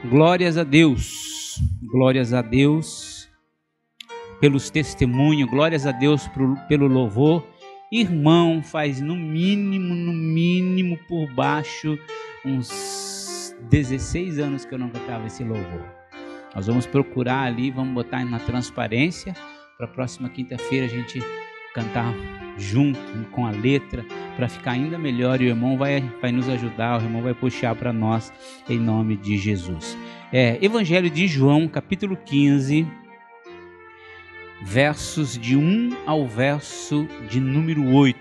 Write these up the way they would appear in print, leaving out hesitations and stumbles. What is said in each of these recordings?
Glórias a Deus pelos testemunhos, glórias a Deus pelo louvor. Irmão, faz no mínimo por baixo uns 16 anos que eu não cantava esse louvor. Nós vamos procurar ali, vamos botar na transparência, para a próxima quinta-feira a gente cantar junto com a letra, para ficar ainda melhor, e o irmão vai nos ajudar, o irmão vai puxar para nós, em nome de Jesus. Evangelho de João, capítulo 15, versos de 1 ao verso de número 8.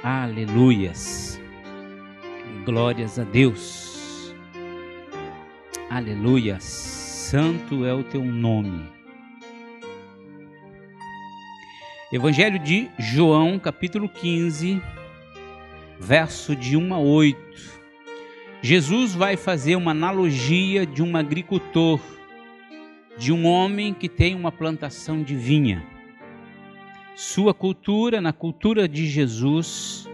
Aleluias, glórias a Deus, aleluias, santo é o teu nome. Evangelho de João, capítulo 15, verso de 1 a 8. Jesus vai fazer uma analogia de um agricultor, de um homem que tem uma plantação de vinha. Sua cultura, na cultura de Jesus,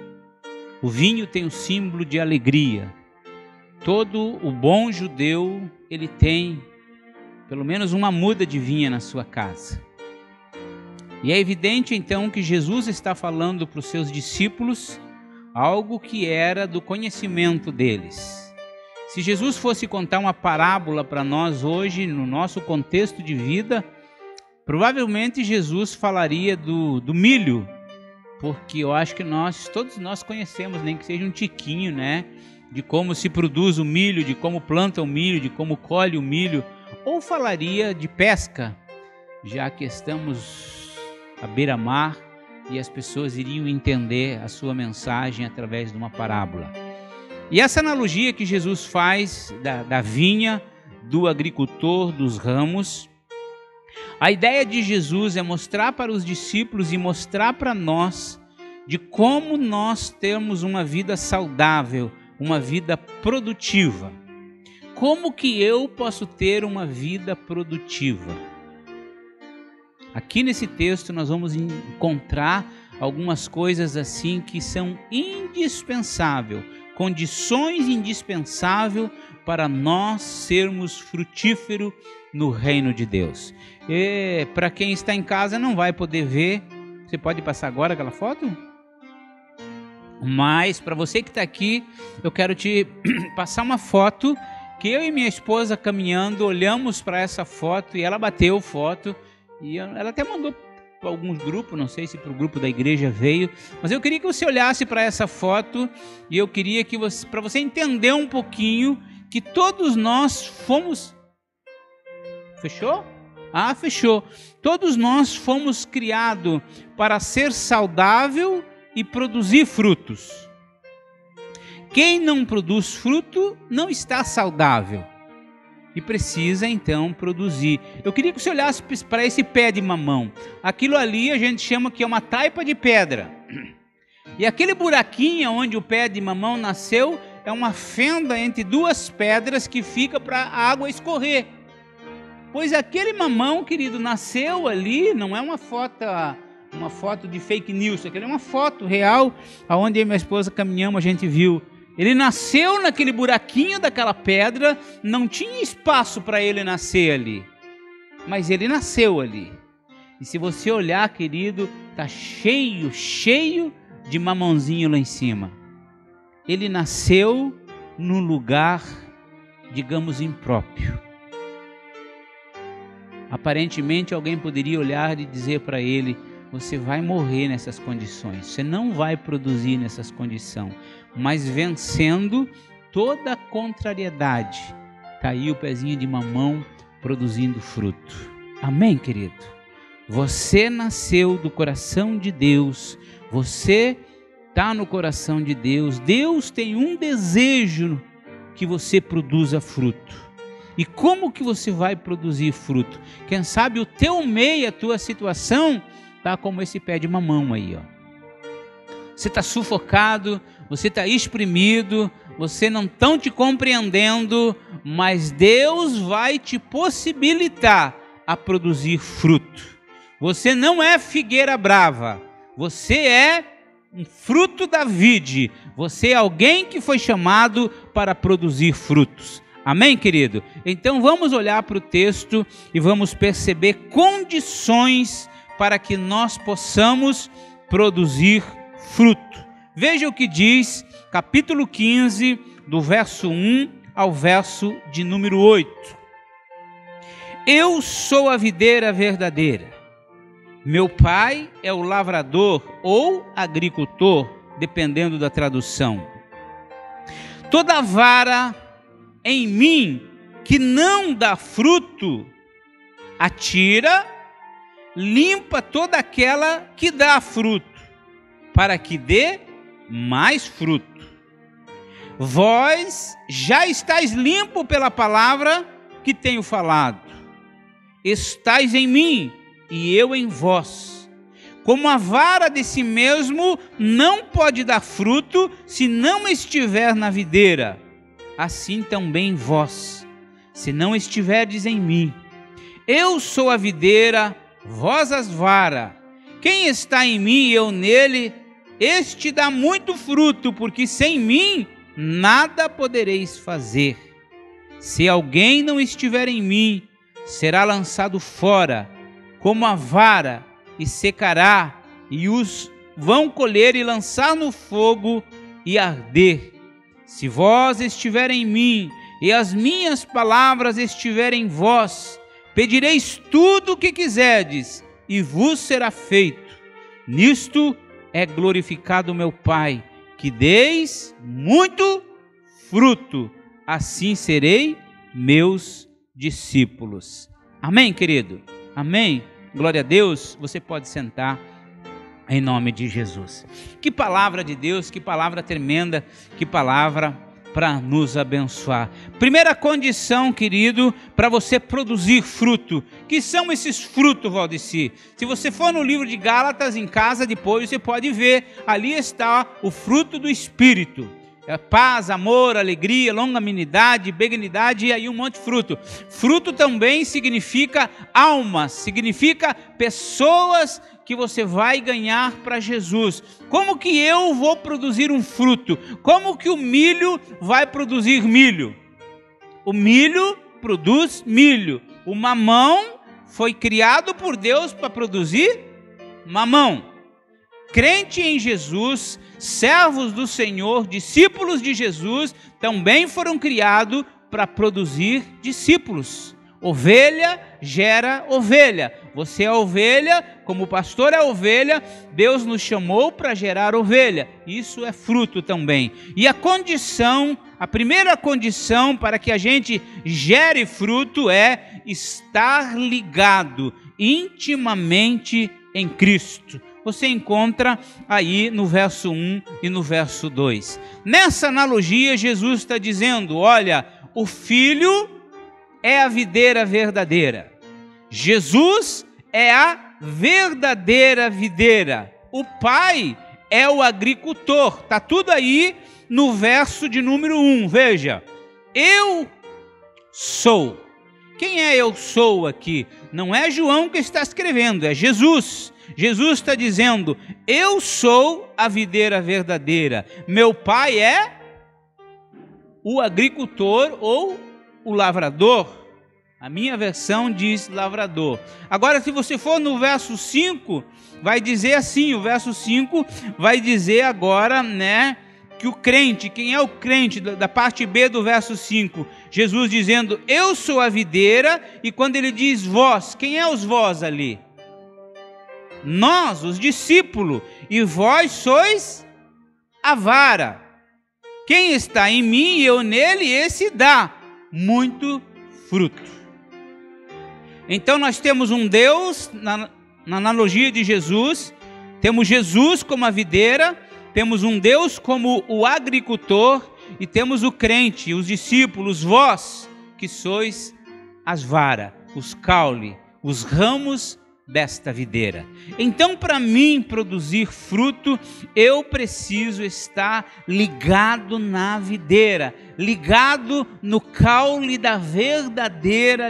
o vinho tem o símbolo de alegria. Todo o bom judeu, ele tem pelo menos uma muda de vinha na sua casa. E é evidente então que Jesus está falando para os seus discípulos algo que era do conhecimento deles. Se Jesus fosse contar uma parábola para nós hoje, no nosso contexto de vida, provavelmente Jesus falaria do milho, porque eu acho que todos nós conhecemos, nem que seja um tiquinho, né? De como se produz o milho, de como planta o milho, de como colhe o milho, ou falaria de pesca, já que estamos à beira-mar e as pessoas iriam entender a sua mensagem através de uma parábola. E essa analogia que Jesus faz da vinha, do agricultor, dos ramos, a ideia de Jesus é mostrar para os discípulos e mostrar para nós de como nós temos uma vida saudável, uma vida produtiva. Como que eu posso ter uma vida produtiva? Aqui nesse texto nós vamos encontrar algumas coisas assim que são indispensáveis, condições indispensáveis para nós sermos frutíferos no reino de Deus. E para quem está em casa não vai poder ver, você pode passar agora aquela foto? Mas para você que está aqui, eu quero te passar uma foto que eu e minha esposa caminhando, olhamos para essa foto e ela bateu foto. E ela até mandou para alguns grupos, não sei se para o grupo da igreja veio, mas eu queria que você olhasse para essa foto e eu queria que para você entender um pouquinho que todos nós fomos... Fechou? Ah, fechou. Todos nós fomos criados para ser saudável e produzir frutos. Quem não produz fruto não está saudável. E precisa então produzir. Eu queria que você olhasse para esse pé de mamão. Aquilo ali a gente chama que é uma taipa de pedra. E aquele buraquinho onde o pé de mamão nasceu é uma fenda entre duas pedras que fica para a água escorrer. Pois aquele mamão, querido, nasceu ali, não é uma foto de fake news, aquilo é uma foto real, aonde eu e minha esposa caminhamos, a gente viu. Ele nasceu naquele buraquinho daquela pedra, não tinha espaço para ele nascer ali, mas ele nasceu ali. E se você olhar, querido, está cheio de mamãozinho lá em cima. Ele nasceu num lugar, digamos, impróprio. Aparentemente alguém poderia olhar e dizer para ele: você vai morrer nessas condições, você não vai produzir nessas condições, mas vencendo toda a contrariedade, está aí o pezinho de mamão produzindo fruto. Amém, querido? Você nasceu do coração de Deus, você está no coração de Deus. Deus tem um desejo que você produza fruto. E como que você vai produzir fruto? Quem sabe o teu meio, a tua situação tá como esse pé de mamão aí, ó. Você está sufocado, você está exprimido, você não está te compreendendo, mas Deus vai te possibilitar a produzir fruto. Você não é figueira brava, você é um fruto da vide, você é alguém que foi chamado para produzir frutos. Amém, querido? Então vamos olhar para o texto e vamos perceber condições para que nós possamos produzir fruto. Veja o que diz capítulo 15, do verso 1 ao verso de número 8. Eu sou a videira verdadeira, meu pai é o lavrador ou agricultor, dependendo da tradução. Toda vara em mim que não dá fruto, atira, limpa toda aquela que dá fruto, para que dê mais fruto. Vós já estáis limpo pela palavra que tenho falado. Estais em mim e eu em vós. Como a vara de si mesmo não pode dar fruto se não estiver na videira, assim também vós, se não estiverdes em mim. Eu sou a videira, vós as varas. Quem está em mim e eu nele, este dá muito fruto, porque sem mim nada podereis fazer. Se alguém não estiver em mim, será lançado fora, como a vara, e secará, e os vão colher e lançar no fogo e arder. Se vós estiverem em mim, e as minhas palavras estiverem em vós, pedireis tudo o que quiserdes, e vos será feito. Nisto é glorificado meu Pai, que deis muito fruto, assim serei meus discípulos. Amém, querido? Amém? Glória a Deus. Você pode sentar em nome de Jesus. Que palavra de Deus, que palavra tremenda, que palavra para nos abençoar. Primeira condição, querido, para você produzir fruto. Que são esses frutos, Valdeci? Se você for no livro de Gálatas em casa depois, você pode ver, ali está o fruto do Espírito. Paz, amor, alegria, longanimidade, benignidade e aí um monte de fruto. Fruto também significa almas, significa pessoas que você vai ganhar para Jesus. Como que eu vou produzir um fruto? Como que o milho vai produzir milho? O milho produz milho. O mamão foi criado por Deus para produzir mamão. Crente em Jesus, servos do Senhor, discípulos de Jesus, também foram criados para produzir discípulos. Ovelha gera ovelha. Você é ovelha, como o pastor é ovelha, Deus nos chamou para gerar ovelha. Isso é fruto também. E a primeira condição para que a gente gere fruto é estar ligado intimamente em Cristo. Você encontra aí no verso 1 e no verso 2. Nessa analogia, Jesus está dizendo, olha, o Filho é a videira verdadeira. Jesus é a verdadeira videira. O Pai é o agricultor. Está tudo aí no verso de número 1. Veja, eu sou. Quem é eu sou aqui? Não é João que está escrevendo, é Jesus. Jesus está dizendo, eu sou a videira verdadeira. Meu Pai é o agricultor ou o lavrador. A minha versão diz lavrador. Agora, se você for no verso 5, vai dizer assim, o verso 5 vai dizer agora, né, que o crente, quem é o crente, da parte B do verso 5, Jesus dizendo, eu sou a videira, e quando ele diz vós, quem é os vós ali? Nós, os discípulos, e vós sois a vara. Quem está em mim e eu nele, esse dá muito fruto. Então nós temos um Deus, na analogia de Jesus, temos Jesus como a videira, temos um Deus como o agricultor, e temos o crente, os discípulos, vós, que sois as varas, os caule, os ramos desta videira. Então, para mim produzir fruto, eu preciso estar ligado na videira, ligado no caule da verdadeira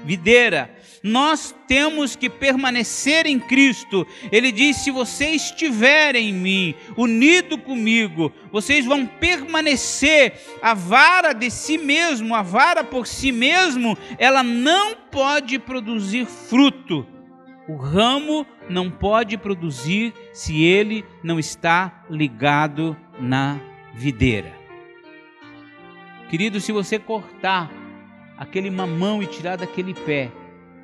videira. Nós temos que permanecer em Cristo. Ele diz: se vocês estiverem em mim, unido comigo, vocês vão permanecer. A vara de si mesmo, a vara por si mesmo, ela não pode produzir fruto. O ramo não pode produzir se ele não está ligado na videira. Querido, se você cortar aquele mamão e tirar daquele pé,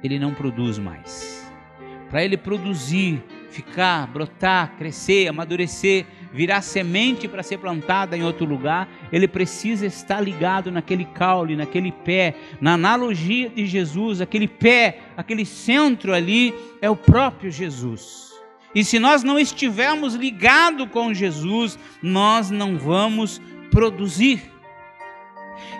ele não produz mais. Para ele produzir, ficar, brotar, crescer, amadurecer, virar semente para ser plantada em outro lugar, ele precisa estar ligado naquele caule, naquele pé. Na analogia de Jesus, aquele pé, aquele centro ali é o próprio Jesus. E se nós não estivermos ligados com Jesus, nós não vamos produzir.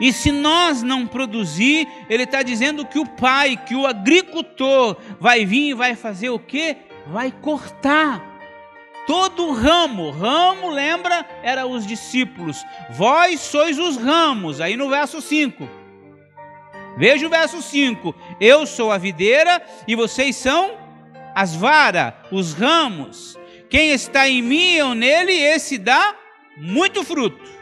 E se nós não produzir, ele está dizendo que o pai, que o agricultor vai vir e vai fazer o quê? Vai cortar todo o ramo. Ramo, lembra, era os discípulos. Vós sois os ramos, aí no verso 5. Veja o verso 5. Eu sou a videira e vocês são as varas, os ramos. Quem está em mim e eu nele, esse dá muito fruto.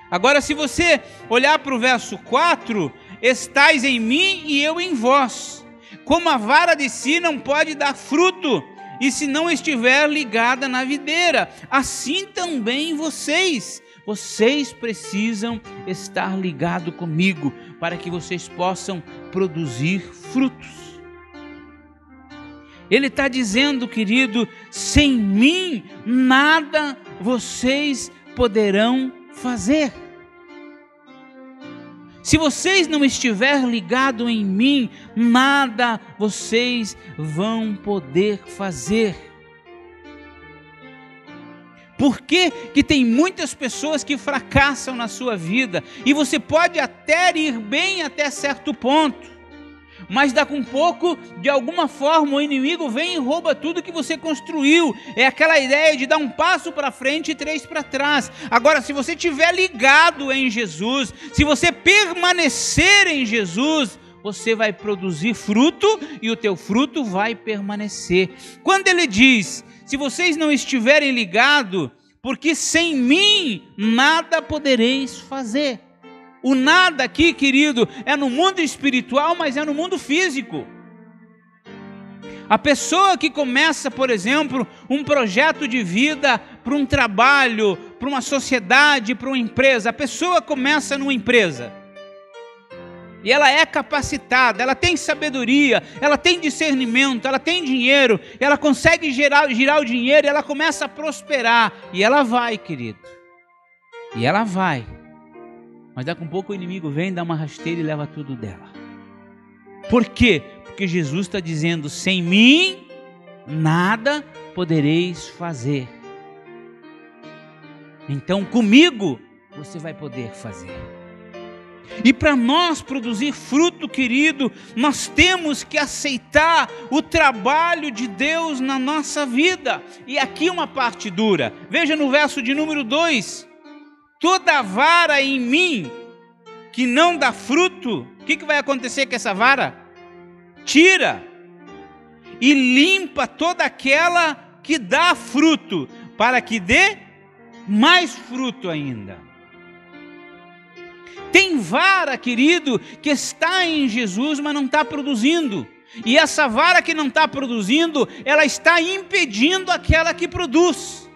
Agora, se você olhar para o verso 4, estais em mim e eu em vós. Como a vara de si não pode dar fruto, e se não estiver ligada na videira, assim também vocês. Vocês precisam estar ligados comigo, para que vocês possam produzir frutos. Ele está dizendo, querido, sem mim nada vocês poderão fazer. Se vocês não estiverem ligados em mim, nada vocês vão poder fazer. Por que que tem muitas pessoas que fracassam na sua vida? E você pode até ir bem até certo ponto, mas daqui um pouco, de alguma forma, o inimigo vem e rouba tudo que você construiu. É aquela ideia de dar um passo para frente e 3 para trás. Agora, se você estiver ligado em Jesus, se você permanecer em Jesus, você vai produzir fruto e o teu fruto vai permanecer. Quando ele diz, se vocês não estiverem ligados, porque sem mim nada podereis fazer. O nada aqui, querido, é no mundo espiritual, mas é no mundo físico. A pessoa que começa, por exemplo, um projeto de vida para um trabalho, para uma sociedade, para uma empresa. A pessoa começa numa empresa. E ela é capacitada, ela tem sabedoria, ela tem discernimento, ela tem dinheiro, ela consegue girar o dinheiro, e ela começa a prosperar. E ela vai, querido. E ela vai. Mas daqui a pouco o inimigo vem, dá uma rasteira e leva tudo dela. Por quê? Porque Jesus está dizendo, sem mim, nada podereis fazer. Então comigo, você vai poder fazer. E para nós produzir fruto, querido, nós temos que aceitar o trabalho de Deus na nossa vida. E aqui uma parte dura. Veja no verso de número 2. Toda vara em mim que não dá fruto, o que vai acontecer com essa vara? Tira e limpa toda aquela que dá fruto, para que dê mais fruto ainda. Tem vara, querido, que está em Jesus, mas não está produzindo. E essa vara que não está produzindo, ela está impedindo aquela que produz.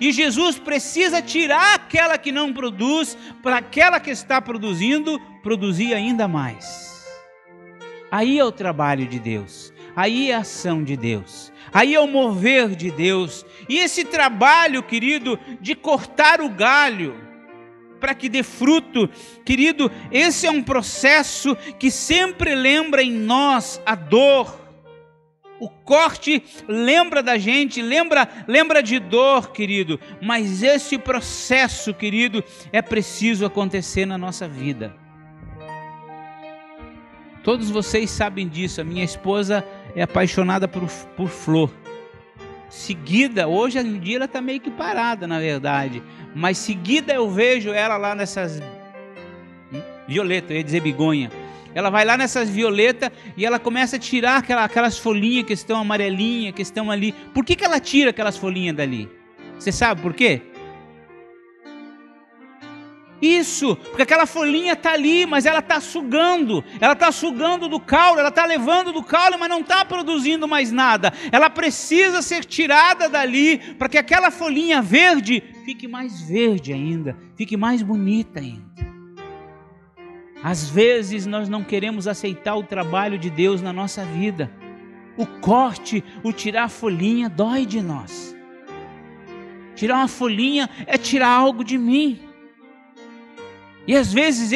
E Jesus precisa tirar aquela que não produz, para aquela que está produzindo, produzir ainda mais. Aí é o trabalho de Deus, aí é a ação de Deus, aí é o mover de Deus. E esse trabalho, querido, de cortar o galho, para que dê fruto, querido, esse é um processo que sempre lembra em nós a dor. O corte lembra da gente, lembra de dor, querido, mas esse processo, querido, é preciso acontecer na nossa vida. Todos vocês sabem disso, a minha esposa é apaixonada por flor. Seguida, hoje em dia ela está meio que parada, na verdade, mas seguida eu vejo ela lá nessas violeta, eu ia dizer bigonha, ela vai lá nessas violetas e ela começa a tirar aquelas folhinhas que estão amarelinhas, que estão ali. Por que ela tira aquelas folhinhas dali? Você sabe por quê? Isso, porque aquela folhinha está ali, mas ela está sugando do caule, ela está levando do caule, mas não está produzindo mais nada. Ela precisa ser tirada dali, para que aquela folhinha verde fique mais verde ainda, fique mais bonita ainda. Às vezes nós não queremos aceitar o trabalho de Deus na nossa vida. O corte, o tirar a folhinha dói de nós. Tirar uma folhinha é tirar algo de mim. E às vezes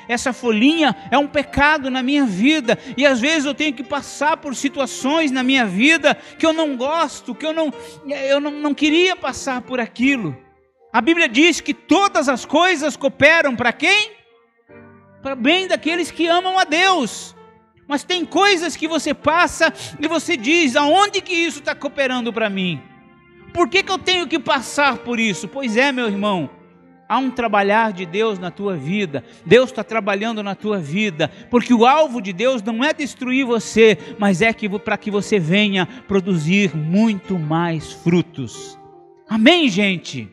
essa folhinha é um pecado na minha vida. E às vezes eu tenho que passar por situações na minha vida que eu não gosto, que eu não queria passar por aquilo. A Bíblia diz que todas as coisas cooperam para quem? Para bem daqueles que amam a Deus. Mas tem coisas que você passa e você diz, aonde que isso está cooperando para mim? Por que eu tenho que passar por isso? Pois é, meu irmão. Há um trabalhar de Deus na tua vida. Deus está trabalhando na tua vida. Porque o alvo de Deus não é destruir você, mas é para que você venha produzir muito mais frutos. Amém, gente?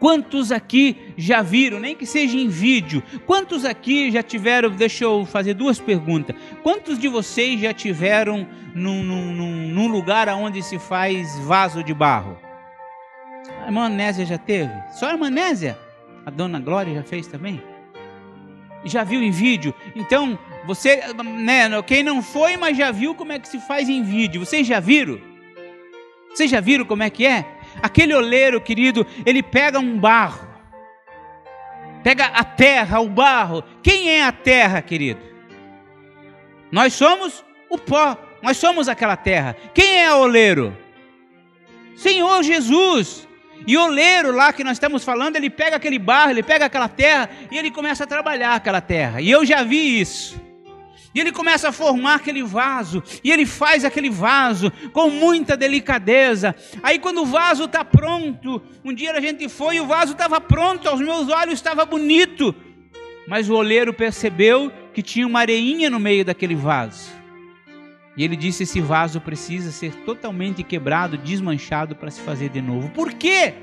Quantos aqui já viram, nem que seja em vídeo, quantos aqui já tiveram, deixa eu fazer duas perguntas. Quantos de vocês já tiveram num lugar onde se faz vaso de barro? A irmã Anésia já teve? Só a irmã Anésia? A dona Glória já fez também? Já viu em vídeo? Então, você, né, quem não foi, mas já viu como é que se faz em vídeo. Vocês já viram? Vocês já viram como é que é? Aquele oleiro, querido, ele pega um barro. Pega a terra, o barro. Quem é a terra, querido? Nós somos o pó. Nós somos aquela terra. Quem é o oleiro? Senhor Jesus. E o oleiro lá que nós estamos falando, ele pega aquele barro, ele pega aquela terra e ele começa a trabalhar aquela terra. E eu já vi isso. E ele começa a formar aquele vaso, e ele faz aquele vaso com muita delicadeza. Aí quando o vaso está pronto, um dia a gente foi e o vaso estava pronto, aos meus olhos estava bonito. Mas o oleiro percebeu que tinha uma areinha no meio daquele vaso. E ele disse, esse vaso precisa ser totalmente quebrado, desmanchado para se fazer de novo. Por quê?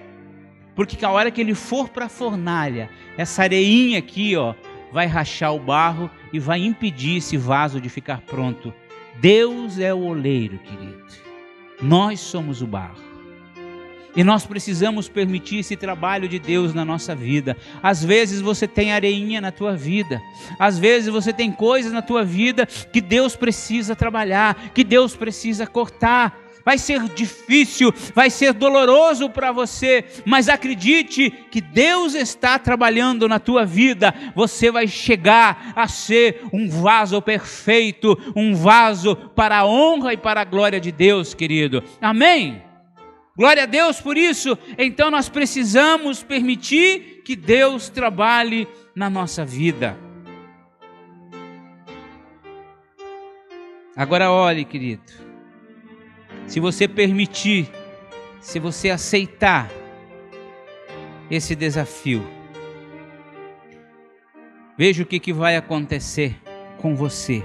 Porque a hora que ele for para a fornalha, essa areinha aqui, ó, vai rachar o barro e vai impedir esse vaso de ficar pronto. Deus é o oleiro, querido. Nós somos o barro. E nós precisamos permitir esse trabalho de Deus na nossa vida. Às vezes você tem areinha na tua vida. Às vezes você tem coisas na tua vida que Deus precisa trabalhar, que Deus precisa cortar. Vai ser difícil, vai ser doloroso para você, mas acredite que Deus está trabalhando na tua vida. Você vai chegar a ser um vaso perfeito, um vaso para a honra e para a glória de Deus, querido. Amém? Glória a Deus por isso. Então nós precisamos permitir que Deus trabalhe na nossa vida. Agora olhe, querido. Se você permitir, se você aceitar esse desafio, veja o que vai acontecer com você.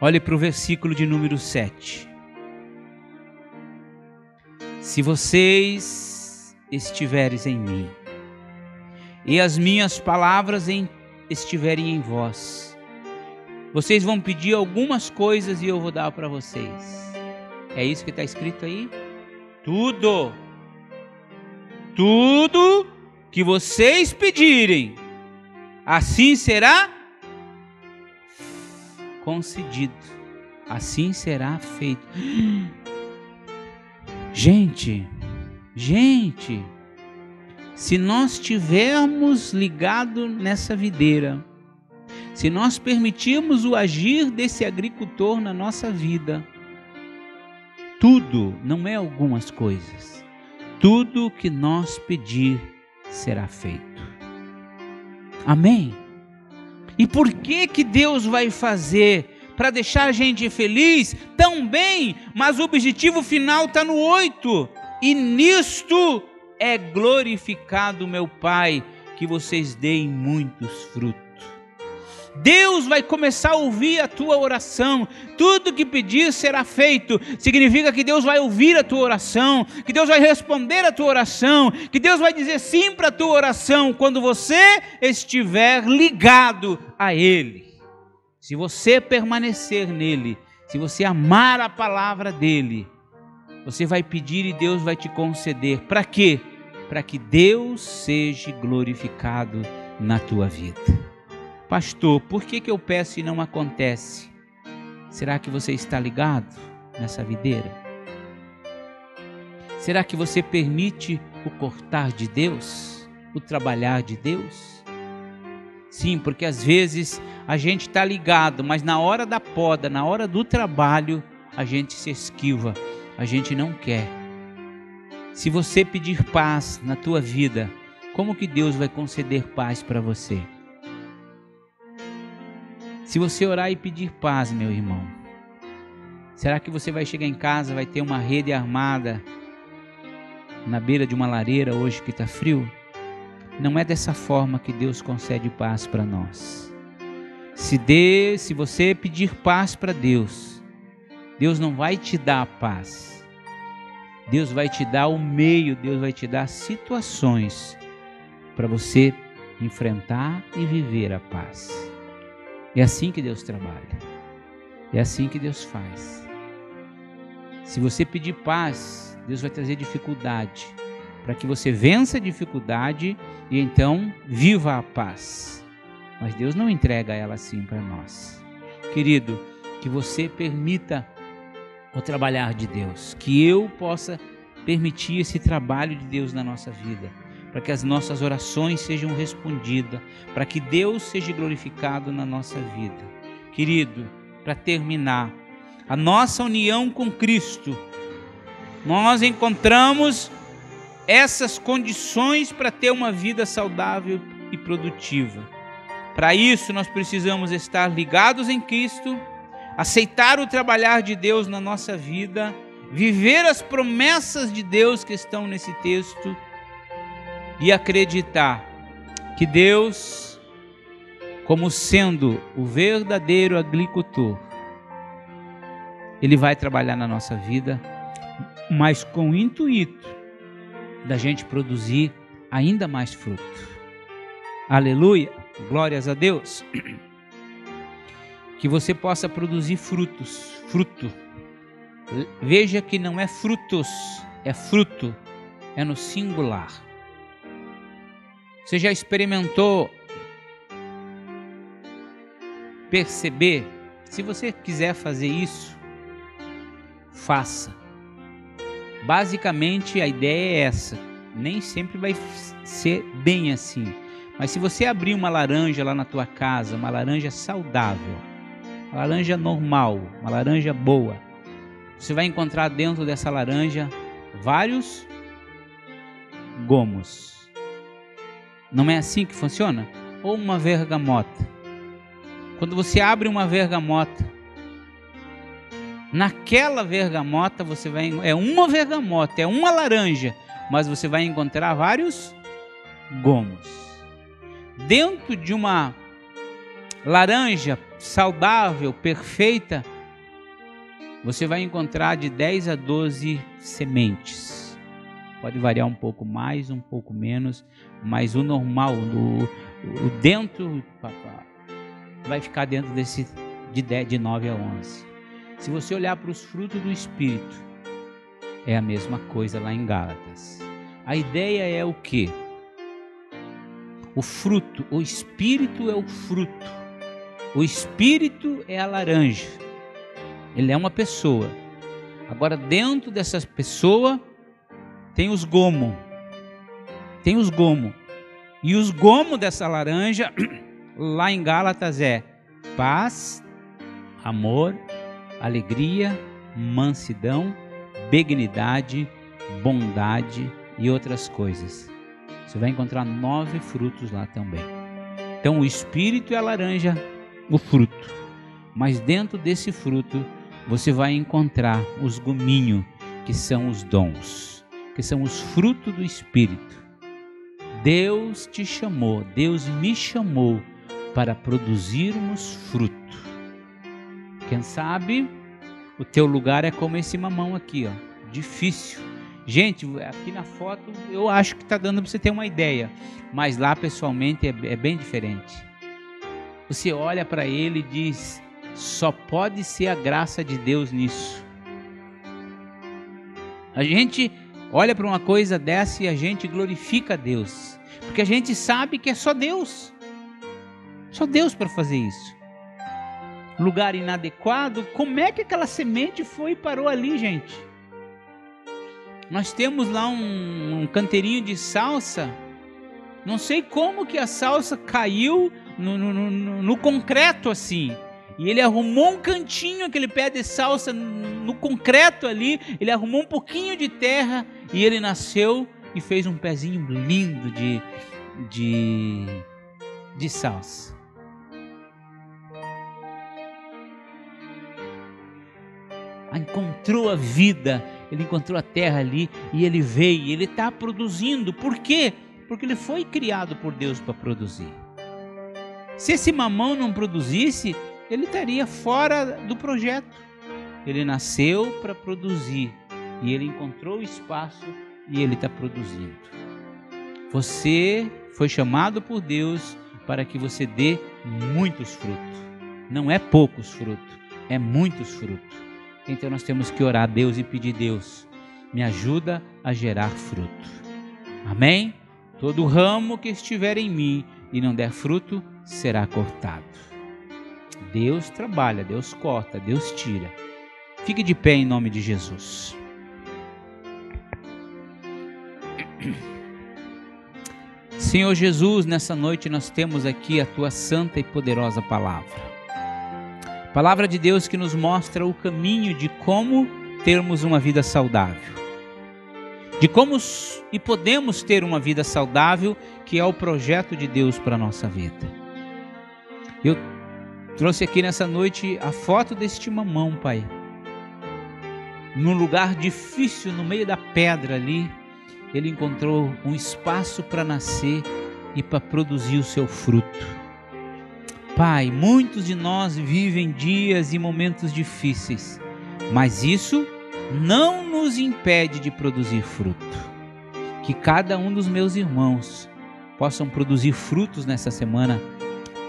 Olhe para o versículo de número 7. Se vocês estiveres em mim, e as minhas palavras estiverem em vós, vocês vão pedir algumas coisas e eu vou dar para vocês. É isso que está escrito aí? Tudo que vocês pedirem, assim será concedido, assim será feito. Gente, se nós estivermos ligados nessa videira, se nós permitirmos o agir desse agricultor na nossa vida, tudo, não é algumas coisas, tudo que nós pedir será feito. Amém? E por que Deus vai fazer? Para deixar a gente feliz? Também, mas o objetivo final está no 8. E nisto é glorificado meu Pai, que vocês deem muitos frutos. Deus vai começar a ouvir a tua oração. Tudo que pedir será feito. Significa que Deus vai ouvir a tua oração, que Deus vai responder a tua oração, que Deus vai dizer sim para a tua oração quando você estiver ligado a Ele. Se você permanecer nele, se você amar a palavra dele, você vai pedir e Deus vai te conceder. Para quê? Para que Deus seja glorificado na tua vida. Pastor, por que eu peço e não acontece? Será que você está ligado nessa videira? Será que você permite o cortar de Deus? O trabalhar de Deus? Sim, porque às vezes a gente está ligado, mas na hora da poda, na hora do trabalho, a gente se esquiva, a gente não quer. Se você pedir paz na tua vida, como que Deus vai conceder paz para você? Se você orar e pedir paz, meu irmão, será que você vai chegar em casa, vai ter uma rede armada na beira de uma lareira hoje que está frio? Não é dessa forma que Deus concede paz para nós. Se você pedir paz para Deus, Deus não vai te dar a paz. Deus vai te dar o meio, Deus vai te dar situações para você enfrentar e viver a paz. É assim que Deus trabalha. É assim que Deus faz. Se você pedir paz, Deus vai trazer dificuldade, para que você vença a dificuldade e então viva a paz. Mas Deus não entrega ela assim para nós. Querido, que você permita o trabalhar de Deus, que eu possa permitir esse trabalho de Deus na nossa vida, para que as nossas orações sejam respondidas, para que Deus seja glorificado na nossa vida. Querido, para terminar, a nossa união com Cristo, nós encontramos essas condições para ter uma vida saudável e produtiva. Para isso, nós precisamos estar ligados em Cristo, aceitar o trabalhar de Deus na nossa vida, viver as promessas de Deus que estão nesse texto e acreditar que Deus, como sendo o verdadeiro agricultor, Ele vai trabalhar na nossa vida, mas com o intuito da gente produzir ainda mais fruto. Aleluia, glórias a Deus. Que você possa produzir fruto. Veja que não é frutos, é fruto, é no singular. Você já experimentou perceber? Se você quiser fazer isso, faça. Basicamente a ideia é essa. Nem sempre vai ser bem assim. Mas se você abrir uma laranja lá na tua casa, uma laranja saudável, uma laranja normal, uma laranja boa, você vai encontrar dentro dessa laranja vários gomos. Não é assim que funciona? Ou uma bergamota. Quando você abre uma bergamota, naquela bergamota é uma bergamota, é uma laranja, mas você vai encontrar vários gomos. Dentro de uma laranja saudável, perfeita, você vai encontrar de 10 a 12 sementes. Pode variar um pouco mais, um pouco menos, mas o normal, o dentro, vai ficar dentro desse de 9 a 11. Se você olhar para os frutos do Espírito, é a mesma coisa lá em Gálatas. A ideia é o quê? O fruto, o Espírito é o fruto. O Espírito é a laranja. Ele é uma pessoa. Agora, dentro dessa pessoa, tem os gomos. Tem os gomos. E os gomos dessa laranja, lá em Gálatas, é paz, amor, alegria, mansidão, benignidade, bondade e outras coisas. Você vai encontrar 9 frutos lá também. Então o Espírito é a laranja, o fruto. Mas dentro desse fruto você vai encontrar os gominhos, que são os dons, que são os frutos do Espírito. Deus te chamou, Deus me chamou para produzirmos fruto. Quem sabe o teu lugar é como esse mamão aqui, ó, difícil. Gente, aqui na foto eu acho que está dando para você ter uma ideia, mas lá pessoalmente é bem diferente. Você olha para ele e diz, só pode ser a graça de Deus nisso. A gente olha para uma coisa dessa e a gente glorifica a Deus, porque a gente sabe que é só Deus para fazer isso. Lugar inadequado, como é que aquela semente foi e parou ali, gente? Nós temos lá um canteirinho de salsa, não sei como que a salsa caiu no concreto assim, e ele arrumou um cantinho, aquele pé de salsa no concreto ali, ele arrumou um pouquinho de terra e ele nasceu e fez um pezinho lindo de salsa. Encontrou a vida, ele encontrou a terra ali e ele veio, ele está produzindo. Por quê? Porque ele foi criado por Deus para produzir. Se esse mamão não produzisse, ele estaria fora do projeto. Ele nasceu para produzir e ele encontrou o espaço e ele está produzindo. Você foi chamado por Deus para que você dê muitos frutos. Não é poucos frutos, é muitos frutos. Então nós temos que orar a Deus e pedir, Deus, me ajuda a gerar fruto. Amém? Todo ramo que estiver em mim e não der fruto, será cortado. Deus trabalha, Deus corta, Deus tira. Fique de pé em nome de Jesus. Senhor Jesus, nessa noite nós temos aqui a Tua santa e poderosa palavra. Palavra de Deus que nos mostra o caminho de como termos uma vida saudável. De como e podemos ter uma vida saudável, que é o projeto de Deus para a nossa vida. Eu trouxe aqui nessa noite a foto deste mamão, Pai. Num lugar difícil, no meio da pedra ali, ele encontrou um espaço para nascer e para produzir o seu fruto. Pai, muitos de nós vivem dias e momentos difíceis, mas isso não nos impede de produzir fruto. Que cada um dos meus irmãos possam produzir frutos nessa semana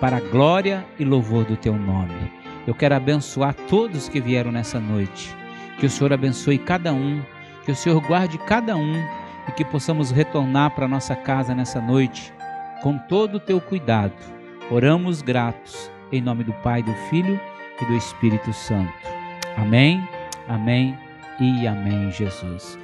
para a glória e louvor do Teu nome. Eu quero abençoar todos que vieram nessa noite. Que o Senhor abençoe cada um, que o Senhor guarde cada um e que possamos retornar para nossa casa nessa noite com todo o Teu cuidado. Oramos gratos, em nome do Pai, do Filho e do Espírito Santo. Amém, amém e amém, Jesus.